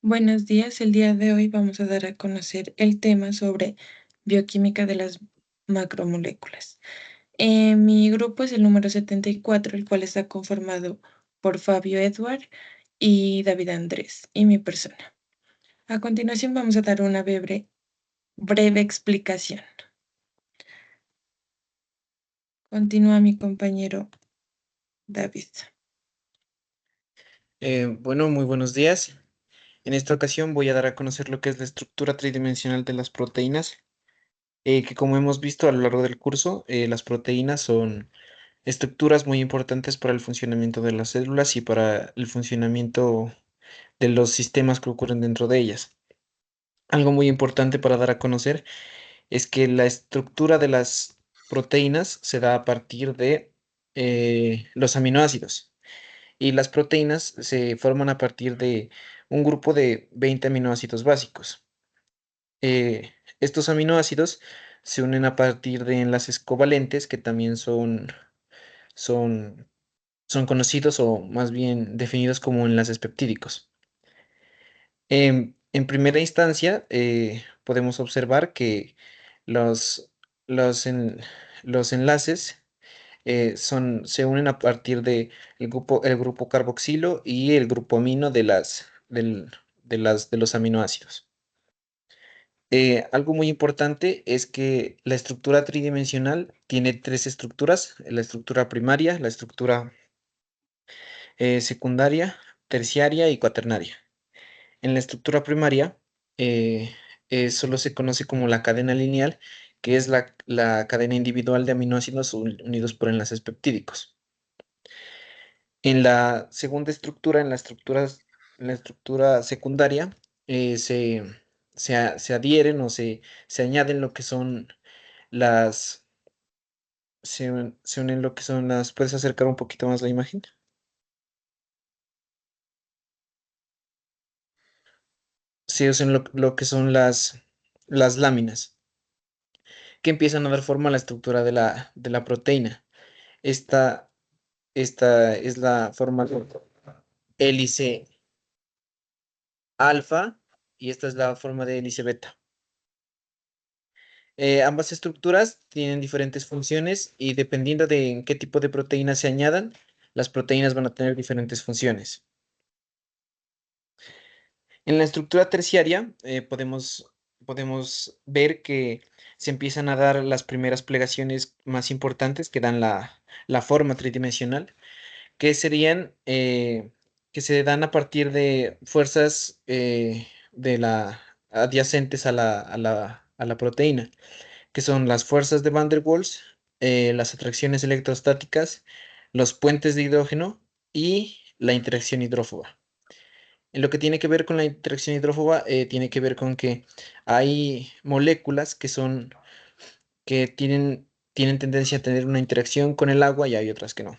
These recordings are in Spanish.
Buenos días, el día de hoy vamos a dar a conocer el tema sobre bioquímica de las macromoléculas. Mi grupo es el número 74, el cual está conformado por Fabio Edward y David Andrés, y mi persona. A continuación vamos a dar una breve explicación. Continúa mi compañero David. Bueno, muy buenos días. En esta ocasión voy a dar a conocer lo que es la estructura tridimensional de las proteínas, que como hemos visto a lo largo del curso, las proteínas son estructuras muy importantes para el funcionamiento de las células y para el funcionamiento de los sistemas que ocurren dentro de ellas. Algo muy importante para dar a conocer es que la estructura de las proteínas se da a partir de los aminoácidos. Y las proteínas se forman a partir de un grupo de 20 aminoácidos básicos. Estos aminoácidos se unen a partir de enlaces covalentes que también son, son conocidos o más bien definidos como enlaces peptídicos. En primera instancia, podemos observar que los, los, en- los enlaces se unen a partir de el grupo carboxilo y el grupo amino de los aminoácidos. Algo muy importante es que la estructura tridimensional tiene tres estructuras: la estructura primaria, la estructura secundaria, terciaria y cuaternaria. En la estructura primaria solo se conoce como la cadena lineal, que es la cadena individual de aminoácidos unidos por enlaces peptídicos. En la segunda estructura, en la estructura secundaria, eh, se, se adhieren o se añaden lo que son las, se unen lo que son las, ¿puedes acercar un poquito más la imagen? Se usan lo que son las láminas, que empiezan a dar forma a la estructura de la proteína. Esta, esta es la forma de hélice alfa y esta es la forma de hélice beta. Ambas estructuras tienen diferentes funciones y dependiendo de en qué tipo de proteínas se añadan, las proteínas van a tener diferentes funciones. En la estructura terciaria podemos ver que se empiezan a dar las primeras plegaciones más importantes que dan la forma tridimensional, que serían que se dan a partir de fuerzas adyacentes a a la proteína, que son las fuerzas de Van der Waals, las atracciones electrostáticas, los puentes de hidrógeno y la interacción hidrófoba. En lo que tiene que ver con la interacción hidrófoba, tiene que ver con que hay moléculas que tienen tendencia a tener una interacción con el agua y hay otras que no.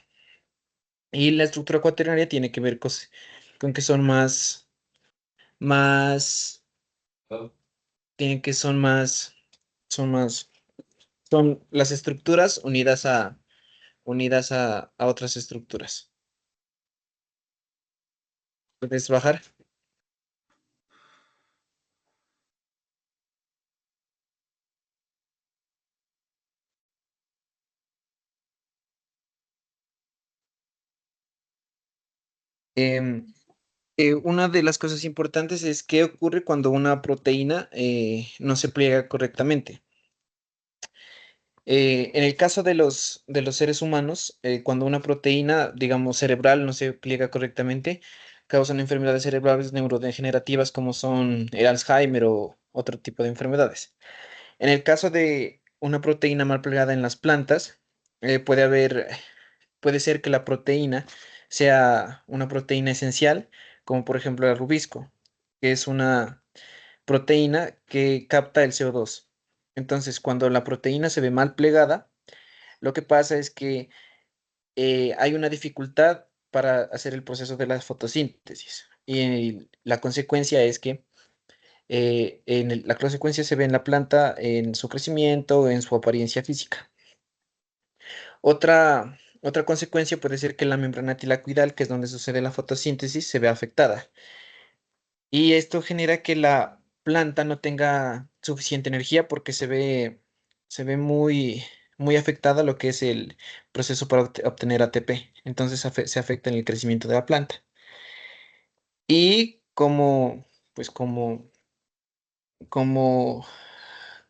Y la estructura cuaternaria tiene que ver con que más, tienen que son más, son las estructuras unidas a otras estructuras. ¿Puedes bajar? Em, una de las cosas importantes es qué ocurre cuando una proteína no se pliega correctamente. En el caso de de los seres humanos, cuando una proteína, digamos, cerebral no se pliega correctamente, causan enfermedades cerebrales neurodegenerativas como son el Alzheimer o otro tipo de enfermedades. En el caso de una proteína mal plegada en las plantas, puede puede ser que la proteína sea una proteína esencial, como por ejemplo el rubisco, que es una proteína que capta el CO2. Entonces, cuando la proteína se ve mal plegada, lo que pasa es que hay una dificultad para hacer el proceso de la fotosíntesis. Y la consecuencia es que la consecuencia se ve en la planta, en su crecimiento, en su apariencia física. Otra consecuencia puede ser que la membrana tilacoidal, que es donde sucede la fotosíntesis, se vea afectada. Y esto genera que la planta no tenga suficiente energía porque se ve muy afectada lo que es el proceso para obtener ATP. Entonces se afecta en el crecimiento de la planta. Y pues como,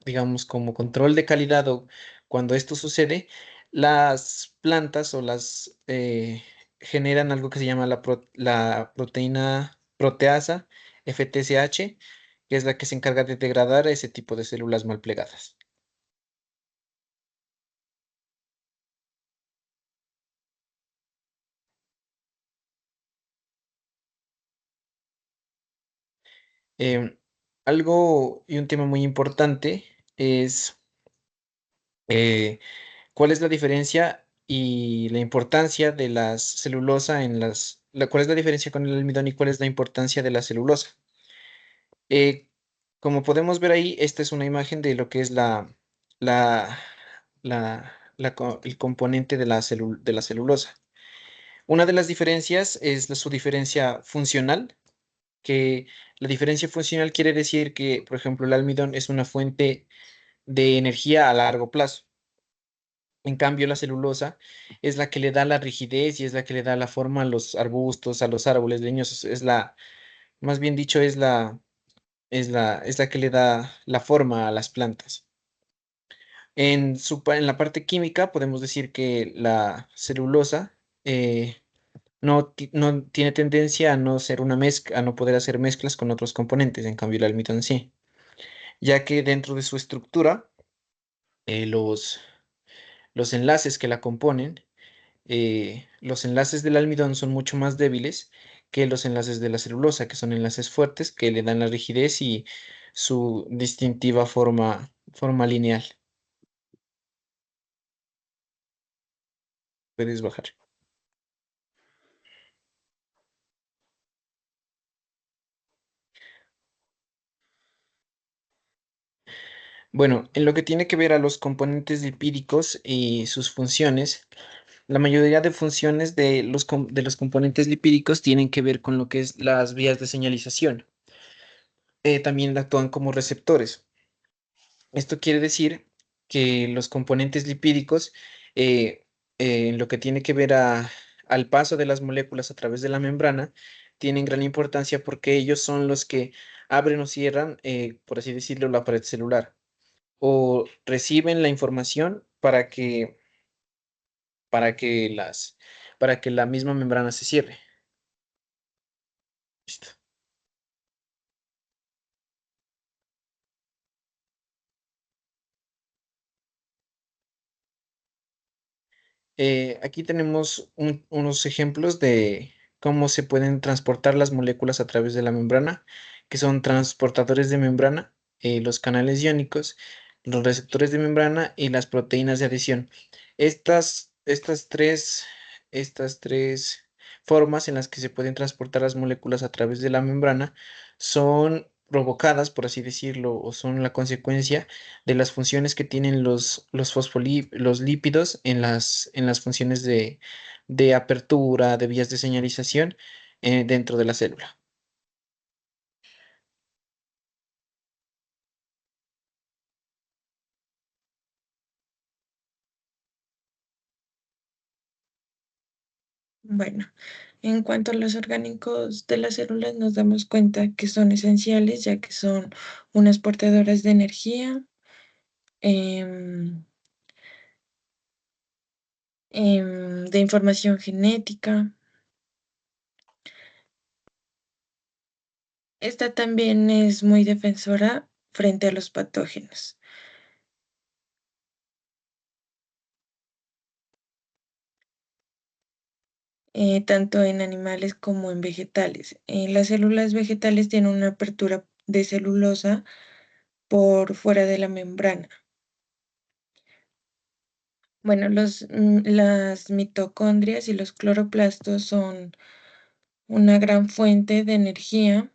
digamos, como control de calidad o cuando esto sucede, las plantas o generan algo que se llama la proteína proteasa, FTSH, que es la que se encarga de degradar ese tipo de células mal plegadas. Em, Algo y un tema muy importante es eh, cuál es la diferencia y la importancia de la celulosa cuál es la diferencia con el almidón y cuál es la importancia de la celulosa. Eh, Como podemos ver ahí, esta es una imagen de lo que es la, el componente de de la celulosa. Una de las diferencias es su diferencia funcional, que la diferencia funcional quiere decir que, por ejemplo, el almidón es una fuente de energía a largo plazo. En cambio, la celulosa es la que le da la rigidez y es la que le da la forma a los arbustos, a los árboles leñosos. Más bien dicho, es la que le da la forma a las plantas. En la parte química podemos decir que la celulosa no tiene tendencia a no ser una mezcla, a no poder hacer mezclas con otros componentes, en cambio el almidón sí, ya que dentro de su estructura, eh, los, los enlaces que la componen, los enlaces del almidón son mucho más débiles que los enlaces de la celulosa, que son enlaces fuertes que le dan la rigidez y su distintiva forma lineal. Puedes bajar. Bueno, en lo que tiene que ver a los componentes lipídicos y sus funciones, la mayoría de funciones de de los componentes lipídicos tienen que ver con lo que es las vías de señalización. También actúan como receptores. Esto quiere decir que los componentes lipídicos, eh, en lo que tiene que ver al paso de las moléculas a través de la membrana, tienen gran importancia porque ellos son los que abren o cierran, por así decirlo, la pared celular o reciben la información para que para que la misma membrana se cierre. Listo. Aquí tenemos unos ejemplos de cómo se pueden transportar las moléculas a través de la membrana, que son transportadores de membrana, los canales iónicos, los receptores de membrana y las proteínas de adhesión. Estas, estas tres, estas tres formas en las que se pueden transportar las moléculas a través de la membrana son provocadas, por así decirlo, o son la consecuencia de las funciones que tienen los lípidos en en las funciones de apertura, de vías de señalización dentro de la célula. Bueno, en cuanto a los orgánicos de las células, nos damos cuenta que son esenciales, ya que son unas portadoras de energía, em, de información genética. Esta también es muy defensora frente a los patógenos, tanto en animales como en vegetales. Las células vegetales tienen una apertura de celulosa por fuera de la membrana. Bueno, las mitocondrias y los cloroplastos son una gran fuente de energía,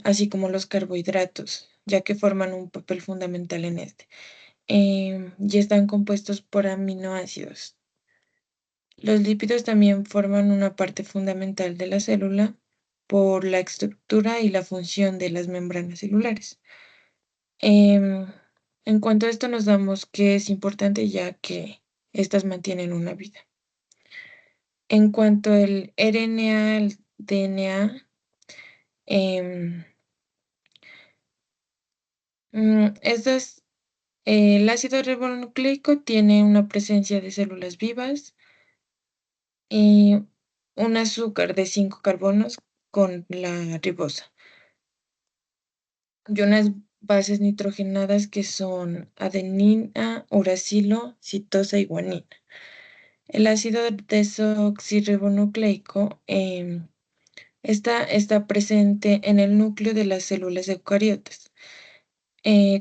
así como los carbohidratos, ya que forman un papel fundamental en este. Y están compuestos por aminoácidos. Los lípidos también forman una parte fundamental de la célula. por la estructura y la función de las membranas celulares. Em, en cuanto a esto nos damos que es importante ya que estas mantienen una vida. En cuanto al RNA, al DNA, em, el ácido ribonucleico tiene una presencia de células vivas y un azúcar de 5 carbonos con la ribosa y unas bases nitrogenadas que son adenina, uracilo, citosa y guanina. El ácido desoxirribonucleico está presente en el núcleo de las células eucariotas,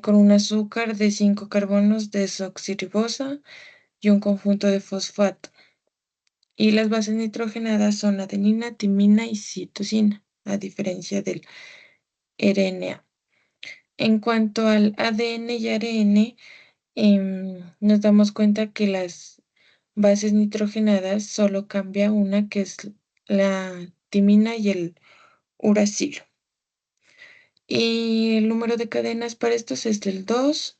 con un azúcar de 5 carbonos desoxirribosa y un conjunto de fosfato. Y las bases nitrogenadas son adenina, timina y citosina, a diferencia del RNA. En cuanto al ADN y ARN, nos damos cuenta que las bases nitrogenadas solo cambia una, que es la timina y el uracilo. Y el número de cadenas para estos es del 2.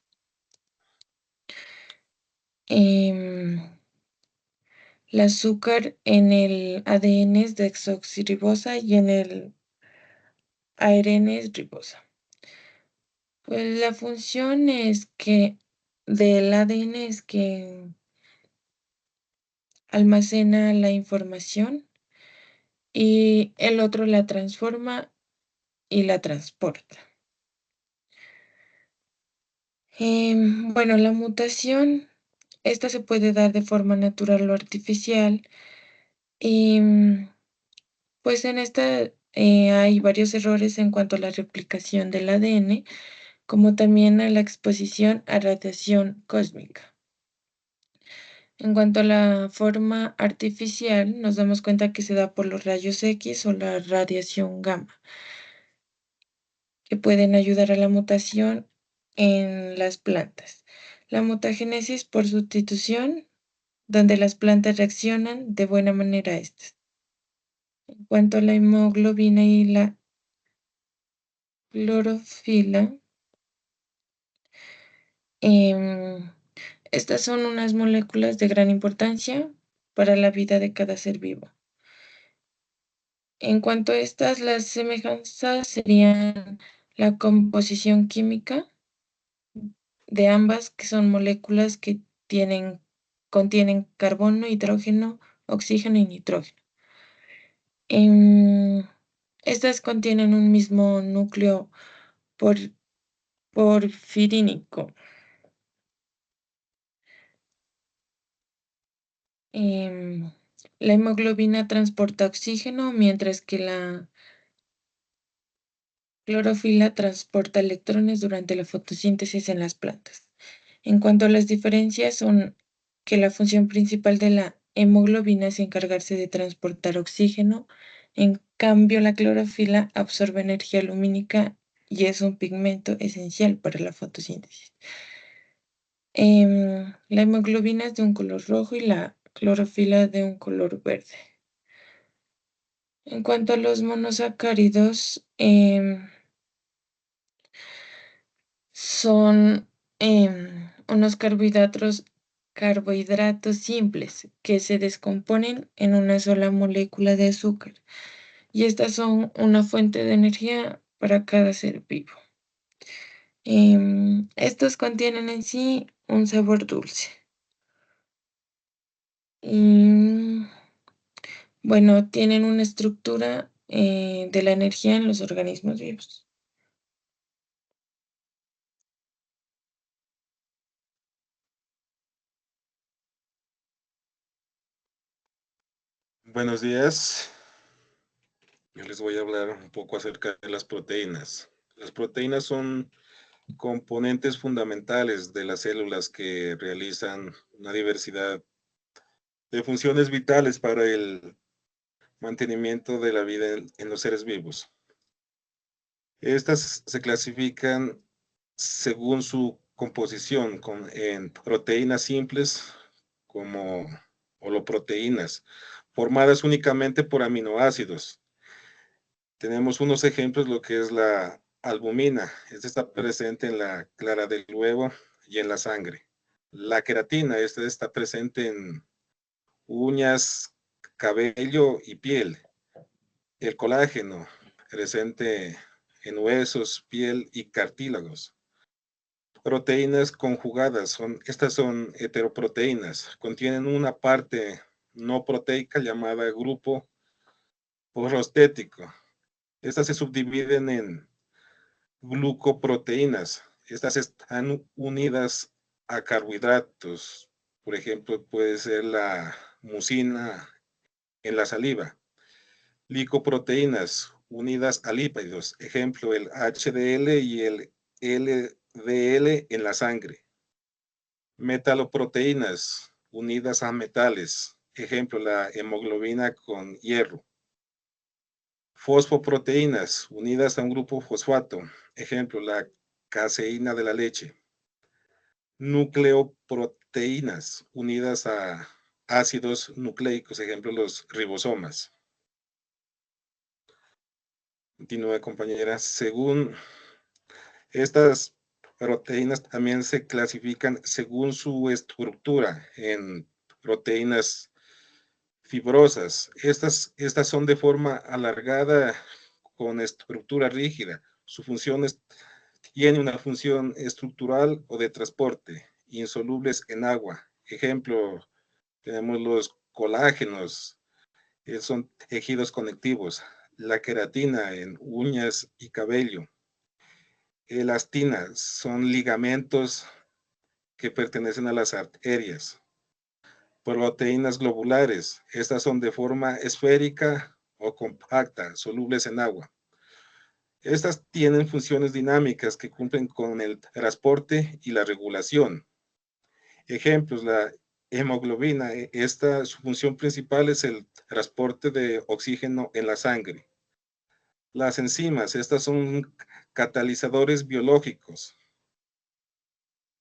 em, el azúcar en el ADN es desoxirribosa y en el ARN es ribosa. Pues la función es que del ADN es que almacena la información y el otro la transforma y la transporta. Bueno, la mutación, esta se puede dar de forma natural o artificial. Y pues en esta hay varios errores en cuanto a la replicación del ADN, como también a la exposición a radiación cósmica. En cuanto a la forma artificial, nos damos cuenta que se da por los rayos X o la radiación gamma, que pueden ayudar a la mutación en las plantas. La mutagénesis por sustitución, donde las plantas reaccionan de buena manera a estas. En cuanto a la hemoglobina y la clorofila, em, estas son unas moléculas de gran importancia para la vida de cada ser vivo. En cuanto a estas, las semejanzas serían la composición química de ambas, que son moléculas que contienen carbono, hidrógeno, oxígeno y nitrógeno. Em, Estas contienen un mismo núcleo por, porfirínico. Em, la hemoglobina transporta oxígeno, mientras que la clorofila transporta electrones durante la fotosíntesis en las plantas. En cuanto a las diferencias, son que la función principal de la hemoglobina es encargarse de transportar oxígeno, en cambio la clorofila absorbe energía lumínica y es un pigmento esencial para la fotosíntesis. La hemoglobina es de un color rojo y la clorofila de un color verde. En cuanto a los monosacáridos, son unos carbohidratos simples que se descomponen en una sola molécula de azúcar y estas son una fuente de energía para cada ser vivo. Estos contienen en sí un sabor dulce. Y bueno, tienen una estructura de la energía en los organismos vivos. Buenos días. Yo les voy a hablar un poco acerca de las proteínas. Las proteínas son componentes fundamentales de las células que realizan una diversidad de funciones vitales para el mantenimiento de la vida en los seres vivos. Estas se clasifican según su composición en proteínas simples como holoproteínas, formadas únicamente por aminoácidos. Tenemos unos ejemplos, lo que es la albumina. Esta está presente en la clara del huevo y en la sangre. La queratina, esta está presente en uñas, cabello y piel. El colágeno, presente en huesos, piel y cartílagos. Proteínas conjugadas, estas son heteroproteínas, contienen una parte no proteica llamada grupo prostético. Estas se subdividen en glucoproteínas. Estas están unidas a carbohidratos. Por ejemplo, puede ser la mucina en la saliva. Licoproteínas unidas a lípidos. Ejemplo, el HDL y el LDL en la sangre. Metaloproteínas unidas a metales. Ejemplo, la hemoglobina con hierro. Fosfoproteínas unidas a un grupo fosfato. Ejemplo, la caseína de la leche. Nucleoproteínas unidas a ácidos nucleicos. Ejemplo, los ribosomas. Continúa, compañera. Según estas proteínas también se clasifican según su estructura en proteínas fibrosas. Estas son de forma alargada con estructura rígida. Su función tiene una función estructural o de transporte, insolubles en agua. Ejemplo, tenemos los colágenos, son tejidos conectivos. La queratina en uñas y cabello. Elastina son ligamentos que pertenecen a las arterias. Proteínas globulares, estas son de forma esférica o compacta, solubles en agua. Estas tienen funciones dinámicas que cumplen con el transporte y la regulación. Ejemplos, la hemoglobina, su función principal es el transporte de oxígeno en la sangre. Las enzimas, estas son catalizadores biológicos.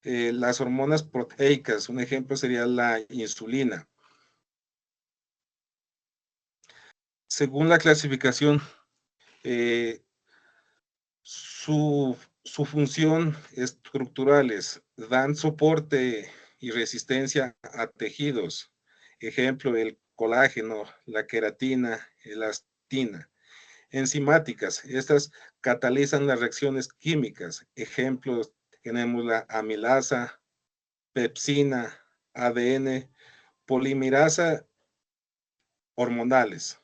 Las hormonas proteicas, un ejemplo sería la insulina. Según la clasificación, su función estructurales dan soporte y resistencia a tejidos. Ejemplo, el colágeno, la queratina, elastina. Enzimáticas, estas catalizan las reacciones químicas. Ejemplos, tenemos la amilasa, pepsina, ADN, polimerasa hormonales.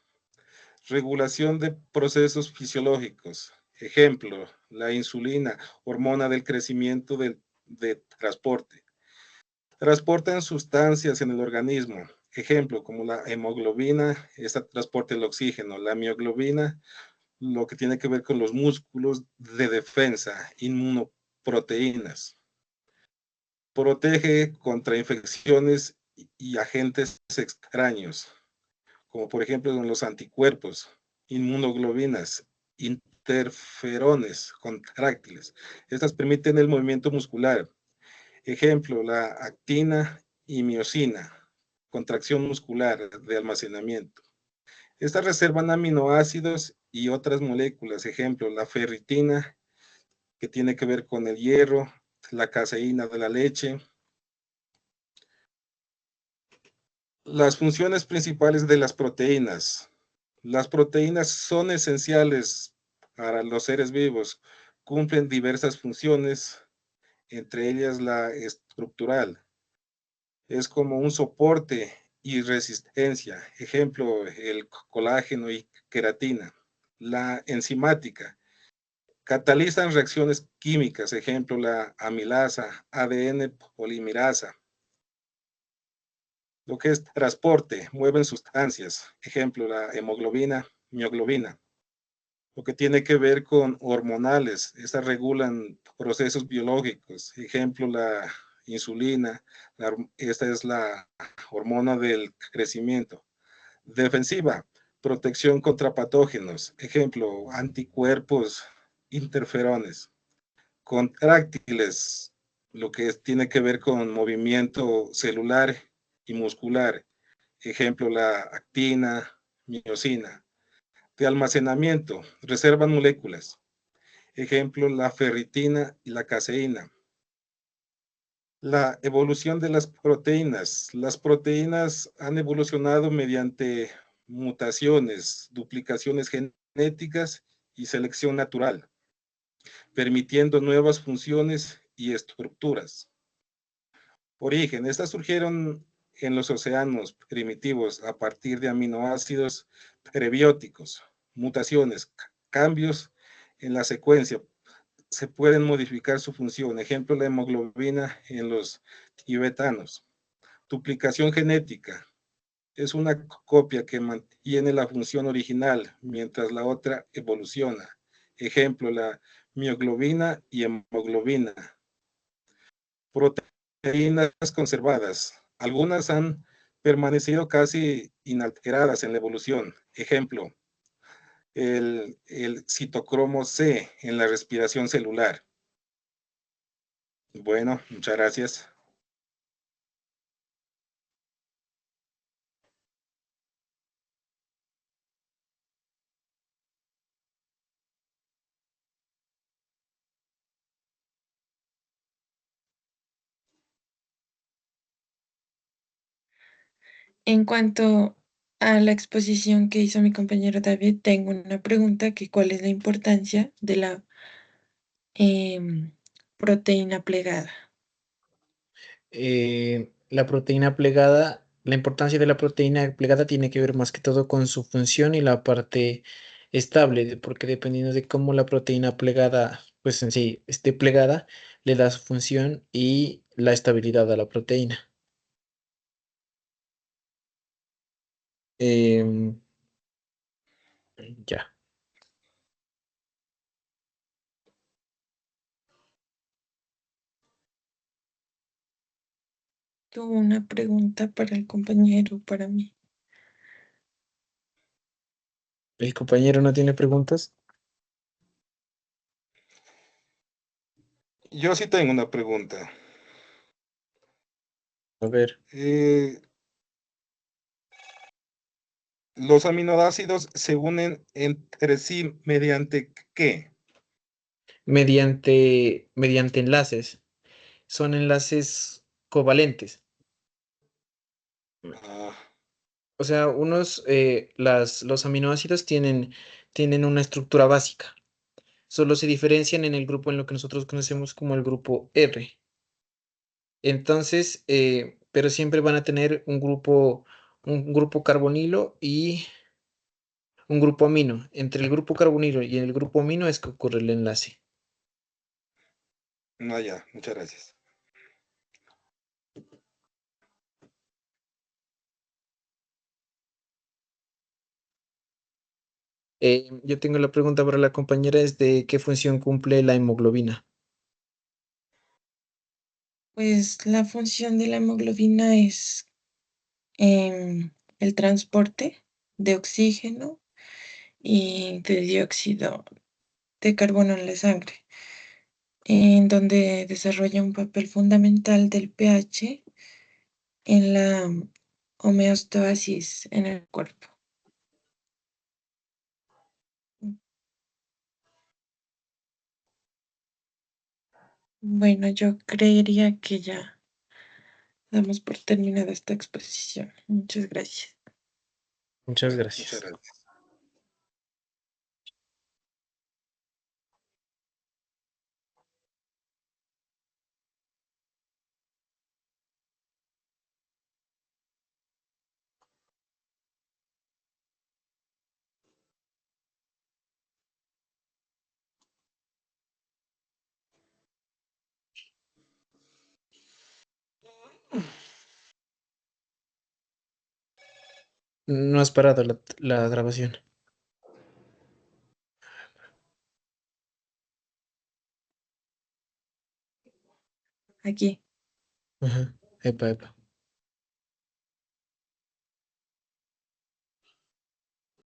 Regulación de procesos fisiológicos. Ejemplo, la insulina, hormona del crecimiento de transporte. Transportan sustancias en el organismo. Ejemplo, como la hemoglobina, esta transporta el oxígeno. La mioglobina, lo que tiene que ver con los músculos de defensa, inmunoproteínas. Protege contra infecciones y agentes extraños, como por ejemplo los anticuerpos, inmunoglobinas, interferones contráctiles. Estas permiten el movimiento muscular. Ejemplo, la actina y miosina, contracción muscular de almacenamiento. Estas reservan aminoácidos y otras moléculas. Ejemplo, la ferritina, que tiene que ver con el hierro, la caseína de la leche. Las funciones principales de las proteínas. Las proteínas son esenciales para los seres vivos. Cumplen diversas funciones, entre ellas la estructural. Es como un soporte y resistencia. Ejemplo, el colágeno y queratina. La enzimática. Catalizan reacciones químicas. Ejemplo, la amilasa, ADN polimerasa. Lo que es transporte, mueven sustancias. Ejemplo, la hemoglobina, mioglobina. Lo que tiene que ver con hormonales, estas regulan procesos biológicos. Ejemplo, la insulina, esta es la hormona del crecimiento. Defensiva, protección contra patógenos. Ejemplo, anticuerpos, interferones. Contráctiles, lo que tiene que ver con movimiento celular y muscular. Ejemplo, la actina, miosina. de almacenamiento, reservan moléculas. Ejemplo, la ferritina y la caseína. La evolución de las proteínas. Las proteínas han evolucionado mediante mutaciones, duplicaciones genéticas y selección natural, permitiendo nuevas funciones y estructuras. Origen. Estas surgieron en los océanos primitivos a partir de aminoácidos prebióticos, mutaciones, cambios en la secuencia. Se pueden modificar su función. Ejemplo, la hemoglobina en los tibetanos. Duplicación genética. Es una copia que mantiene la función original mientras la otra evoluciona. Ejemplo, la mioglobina y hemoglobina. Proteínas conservadas. Algunas han permanecido casi inalteradas en la evolución. Ejemplo, el citocromo C en la respiración celular. Bueno, muchas gracias. En cuanto a la exposición que hizo mi compañero David, tengo una pregunta que ¿cuál es la importancia de la proteína plegada? La proteína plegada, la importancia de la proteína plegada tiene que ver más que todo con su función y la parte estable, porque dependiendo de cómo la proteína plegada, pues en sí esté plegada, le da su función y la estabilidad a la proteína. Em, ya. Tuvo una pregunta para el compañero, para mí. ¿El compañero no tiene preguntas? Yo sí tengo una pregunta. A ver, ¿Los aminoácidos se unen entre sí mediante qué? mediante enlaces. Son enlaces covalentes. Ah, O sea, los aminoácidos tienen una estructura básica. Solo se diferencian en el grupo en lo que nosotros conocemos como el grupo R. Entonces, pero siempre van a tener un grupo carbonilo y un grupo amino. Entre el grupo carbonilo y el grupo amino es que ocurre el enlace. no, ya, muchas gracias. Yo tengo la pregunta para la compañera, es de qué función cumple la hemoglobina. Pues la función de la hemoglobina es el transporte de oxígeno y de dióxido de carbono en la sangre, en donde desarrolla un papel fundamental del pH en la homeostasis en el cuerpo. Bueno, yo creería que ya damos por terminada esta exposición. Muchas gracias. Muchas Bueno, muchas gracias. gracias. No has parado la grabación. Aquí. Ajá. Epa, epa.